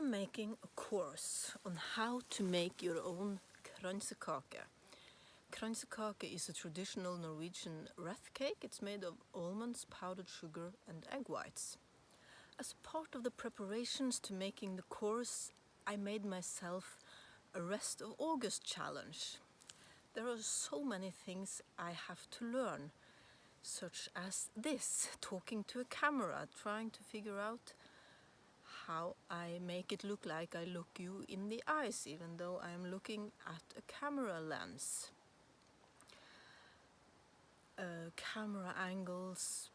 I'm making a course on how to make your own Kransekaka. Kransekaka is a traditional Norwegian wreath cake. It's made of almonds, powdered sugar and egg whites. As part of the preparations to making the course, I made myself a Rest of August challenge. There are so many things I have to learn, such as this, talking to a camera, trying to figure out how I make it look like I look you in the eyes, even though I am looking at a camera lens. Camera angles,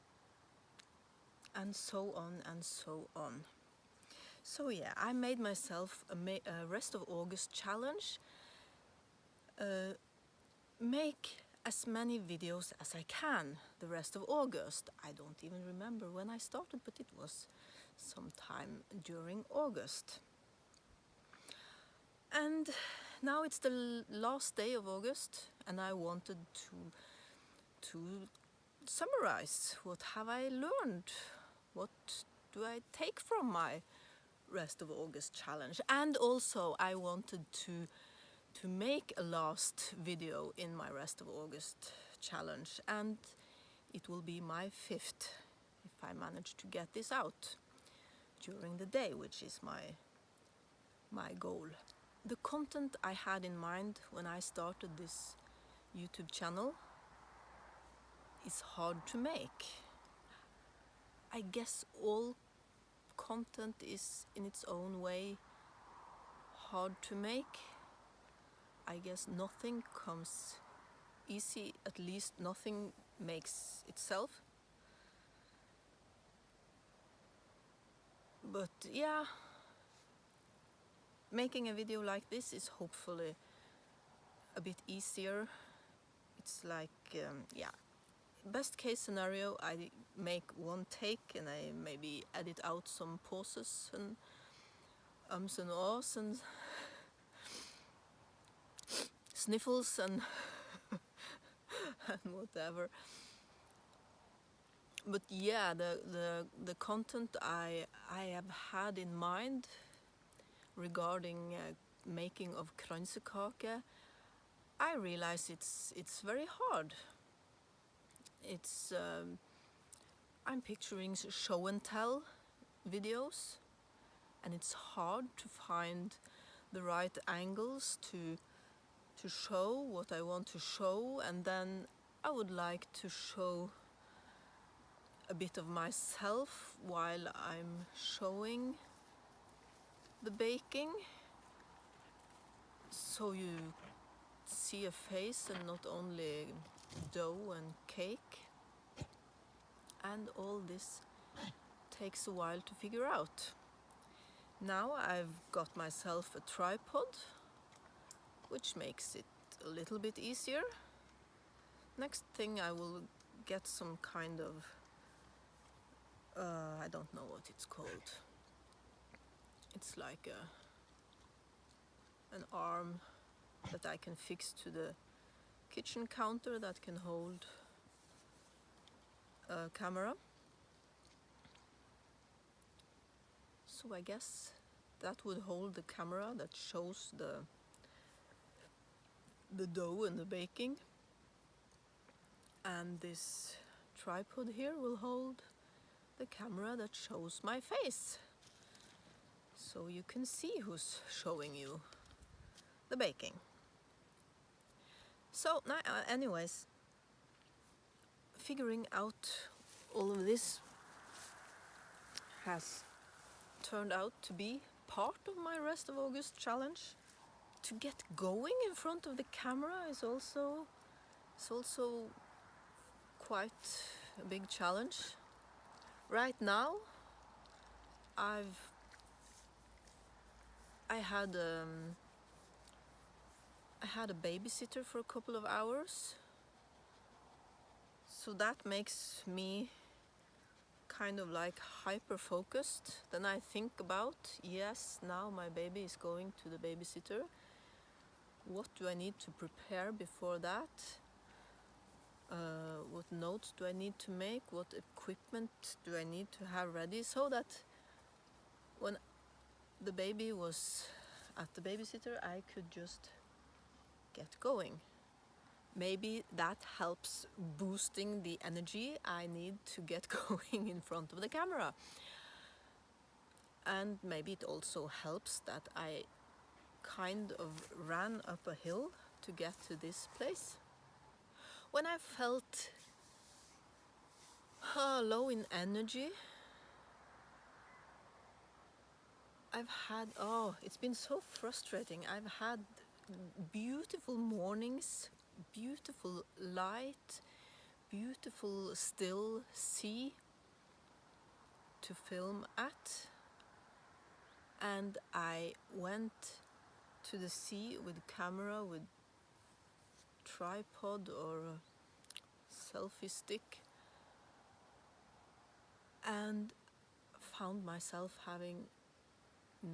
and so on and so on. So yeah, I made myself a Rest of August challenge. Make as many videos as I can the rest of August. I don't even remember when I started, but it was sometime during August. And now it's the last day of August, and I wanted to summarize what have I learned, what do I take from my Rest of August challenge, and also I wanted to make a last video in my Rest of August challenge, and it will be my 5th if I manage to get this out during the day, which is my goal. The content I had in mind when I started this YouTube channel is hard to make. I guess all content is in its own way hard to make. I guess nothing comes easy, at least nothing makes itself. But yeah, making a video like this is hopefully a bit easier. It's like, yeah, best case scenario, I make one take and I maybe edit out some pauses and ums and ahs and sniffles and and whatever. But yeah, the content I have had in mind regarding making of Kransekaka, I realize it's very hard. It's I'm picturing show and tell videos, and it's hard to find the right angles to show what I want to show, and then I would like to show a bit of myself while I'm showing the baking, so you see a face and not only dough and cake. And all this takes a while to figure out. Now I've got myself a tripod, which makes it a little bit easier. Next thing, I will get some kind of I don't know what it's called. It's like an arm that I can fix to the kitchen counter that can hold a camera. So I guess that would hold the camera that shows the dough and the baking, and this tripod here will hold the camera that shows my face, so you can see who's showing you the baking. So now, anyways, figuring out all of this has turned out to be part of my Rest of August challenge. To get going in front of the camera is also quite a big challenge. Right now, I had a babysitter for a couple of hours, so that makes me kind of like hyper focused. Then I think about, yes, now my baby is going to the babysitter. What do I need to prepare before that? What notes do I need to make? What equipment do I need to have ready, so that when the baby was at the babysitter, I could just get going. Maybe that helps boosting the energy I need to get going in front of the camera. And maybe it also helps that I kind of ran up a hill to get to this place. When I felt low in energy, it's been so frustrating. I've had beautiful mornings, beautiful light, beautiful still sea to film at. And I went to the sea with camera, with tripod or a selfie stick, and found myself having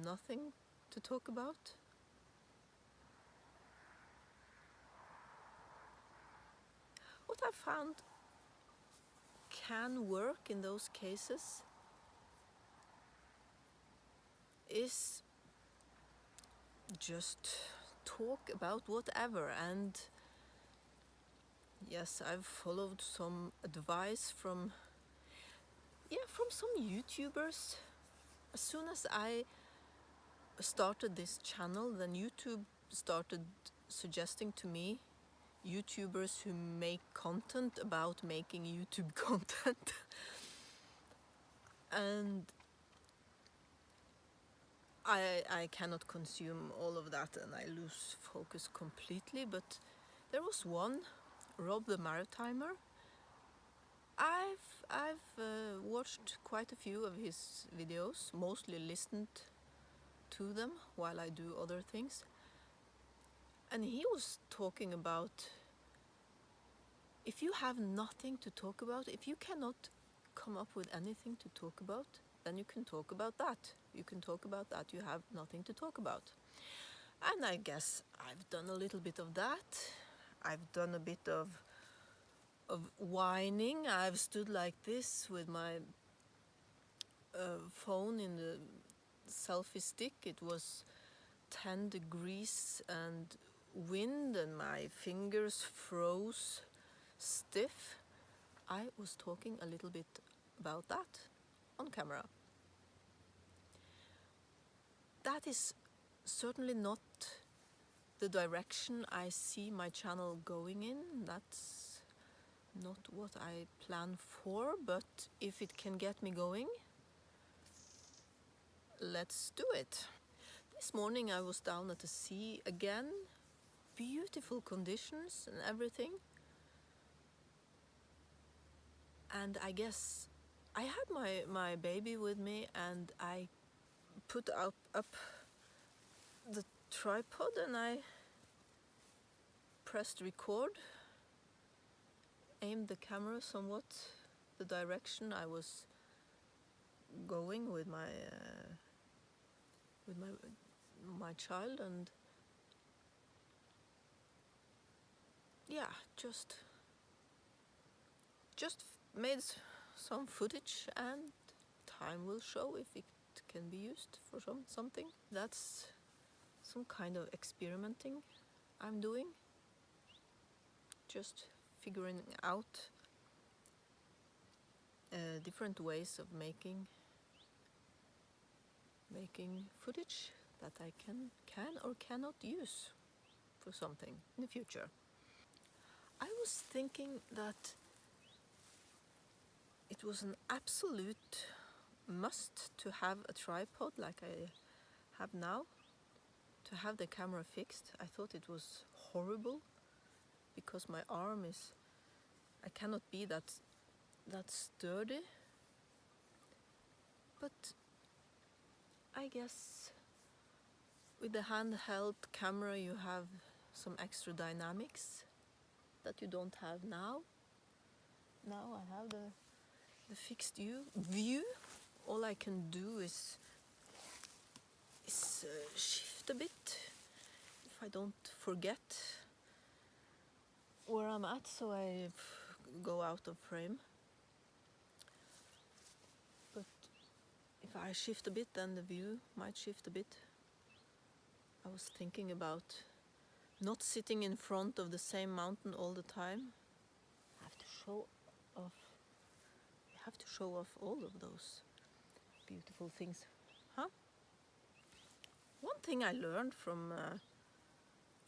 nothing to talk about. What I found can work in those cases is just talk about whatever. And yes, I've followed some advice from some YouTubers. As soon as I started this channel, then YouTube started suggesting to me YouTubers who make content about making YouTube content. And I cannot consume all of that and I lose focus completely. But there was one, Rob the Maritimer. I've watched quite a few of his videos, mostly listened to them while I do other things. And he was talking about, if you have nothing to talk about, if you cannot come up with anything to talk about, then you can talk about that. You can talk about that you have nothing to talk about. And I guess I've done a little bit of that. I've done a bit of whining. I've stood like this with my phone in the selfie stick. It was 10 degrees and wind and my fingers froze stiff. I was talking a little bit about that on camera. That is certainly not the direction I see my channel going in. That's not what I plan for, but if it can get me going, let's do it. This morning I was down at the sea again, beautiful conditions and everything. And I guess I had my baby with me and I put up the tripod and I pressed record, aimed the camera somewhat the direction I was going with my child, and yeah, just made some footage, and time will show if it can be used for something. That's some kind of experimenting I'm doing, just figuring out different ways of making footage that I can or cannot use for something in the future. I was thinking that it was an absolute must to have a tripod like I have now, to have the camera fixed. I thought it was horrible because my arm I cannot be that sturdy. But I guess with the handheld camera you have some extra dynamics that you don't have now. Now I have the fixed view. All I can do is shift a bit if I don't forget where I'm at, so I go out of frame. But if if I shift a bit, then the view might shift a bit. I was thinking about not sitting in front of the same mountain all the time. I have to show off. You have to show off all of those beautiful things, huh? One thing I learned from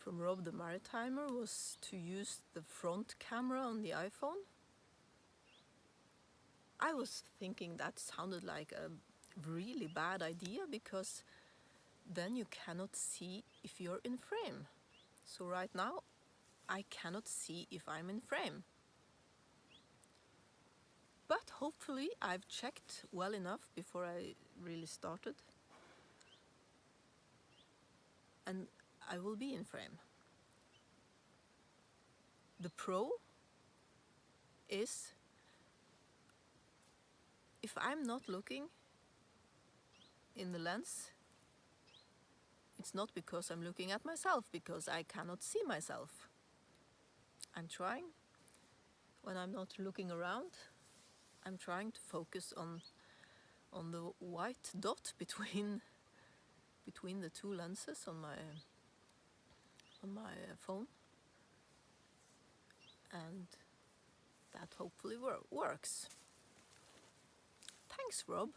Rob the Maritimer was to use the front camera on the iPhone. I was thinking that sounded like a really bad idea because then you cannot see if you're in frame. So right now I cannot see if I'm in frame. But hopefully I've checked well enough before I really started. And I will be in frame. The pro is if I'm not looking in the lens, it's not because I'm looking at myself, because I cannot see myself. I'm trying. When I'm not looking around, I'm trying to focus on the white dot between the two lenses on my phone, and that hopefully works. Thanks, Rob.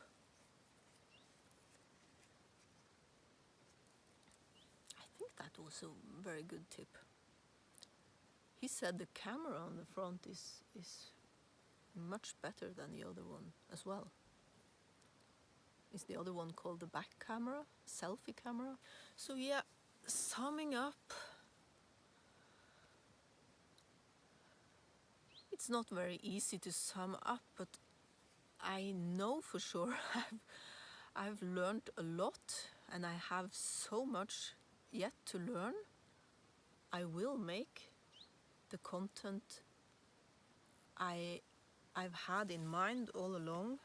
I think that was a very good tip. He said the camera on the front is much better than the other one as well. Is the other one called the back camera, selfie camera? So yeah, summing up, it's not very easy to sum up, but I know for sure I've learned a lot, and I have so much yet to learn. I will make the content I've had in mind all along.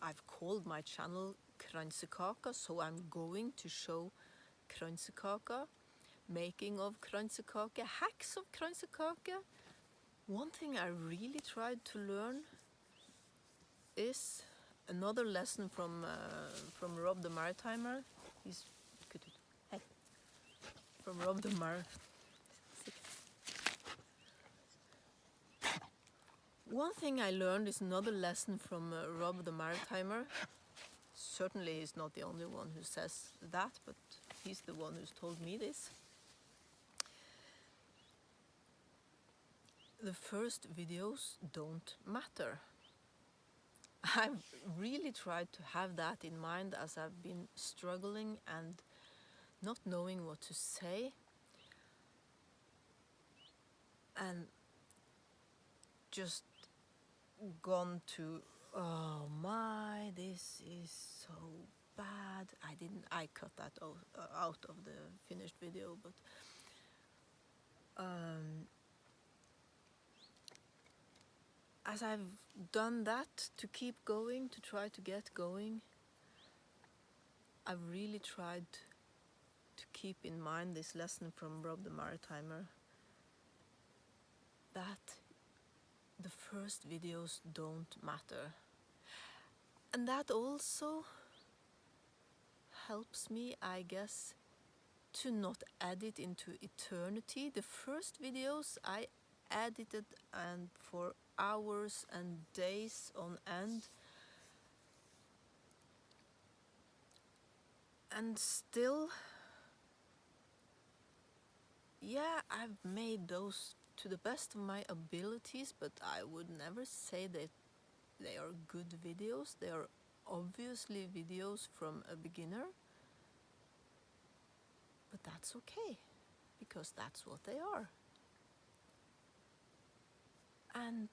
I've called my channel Kransekaka, so I'm going to show Kransekaka, making of Kransekaka, hacks of Kransekaka. One thing I really tried to learn is another lesson from Rob the Maritimer. He's good. Hey, from Rob the One thing I learned is another lesson from Rob the Maritimer. Certainly he's not the only one who says that, but he's the one who's told me this. The first videos don't matter. I've really tried to have that in mind as I've been struggling and not knowing what to say. And just gone to, oh my, this is so bad. I cut that out of the finished video, but as I've done that to keep going, to try to get going, I've really tried to keep in mind this lesson from Rob the Maritimer, that the first videos don't matter. And that also helps me, I guess, to not edit into eternity. The first videos I edited and for hours and days on end, and still, yeah, I've made those to the best of my abilities, but I would never say that they are good videos. They are obviously videos from a beginner, but that's okay, because that's what they are. And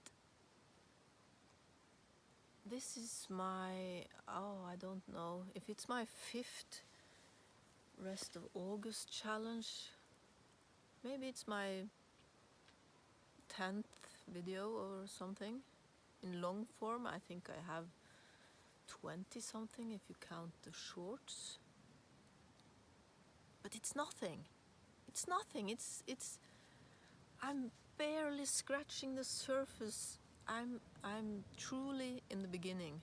this is my, I don't know if it's my 5th rest of August challenge. Maybe it's my 10th video or something. In long form, I think I have 20 something if you count the shorts. But it's nothing. It's nothing. I'm barely scratching the surface I'm truly in the beginning.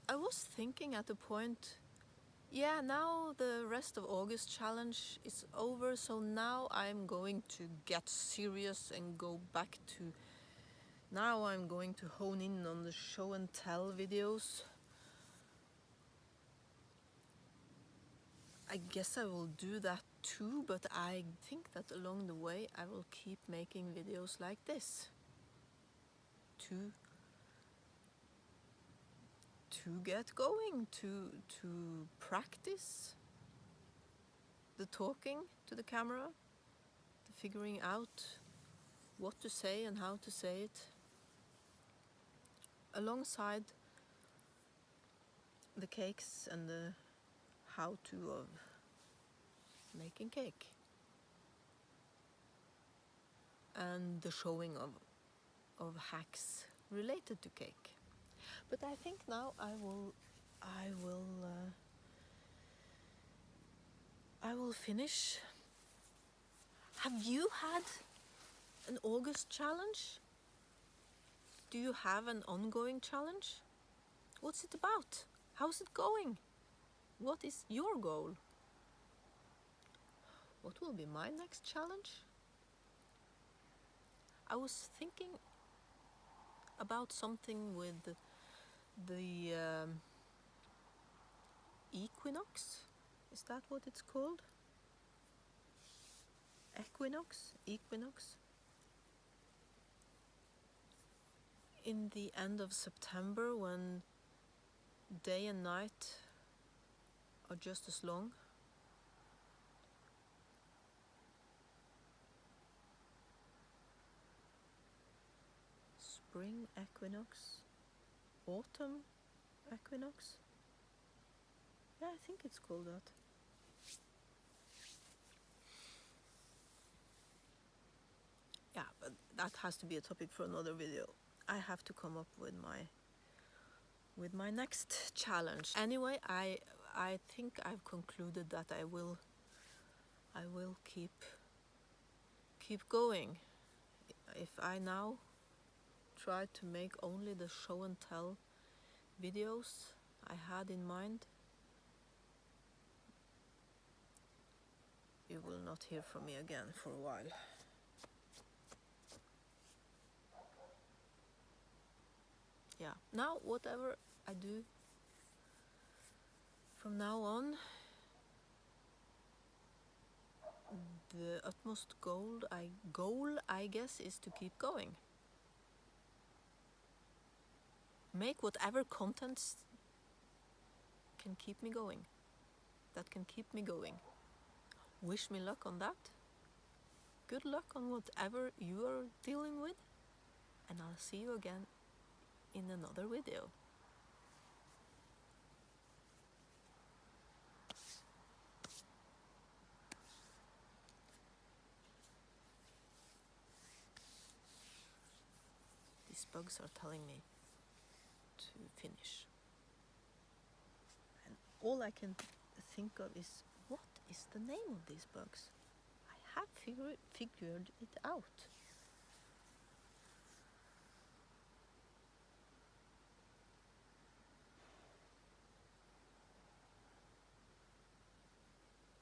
I was thinking at the point, yeah, now the rest of August challenge is over, so now I'm going to get serious and go back to, now I'm going to hone in on the show and tell videos. I guess I will do that too, but I think that along the way I will keep making videos like this to get going, to practice the talking to the camera, the figuring out what to say and how to say it, alongside the cakes and the how-to of making cake and the showing of hacks related to cake. But I think now I will finish. Have you had an August challenge? Do you have an ongoing challenge? What's it about? How's it going? What is your goal? What will be my next challenge? I was thinking about something with the equinox. Is that what it's called? Equinox. In the end of September, when day and night are just as long. Spring equinox, autumn equinox. Yeah, I think it's called that. Yeah, but that has to be a topic for another video. I have to come up with my next challenge. Anyway, I think I've concluded that I will keep going. If I now try to make only the show and tell videos I had in mind, you will not hear from me again for a while. Yeah, now whatever I do from now on, the utmost goal I guess is to keep going. Make whatever contents can keep me going. That can keep me going. Wish me luck on that. Good luck on whatever you are dealing with. And I'll see you again in another video. These bugs are telling me to finish. And all I can think of is, what is the name of these bugs? I have figured it out.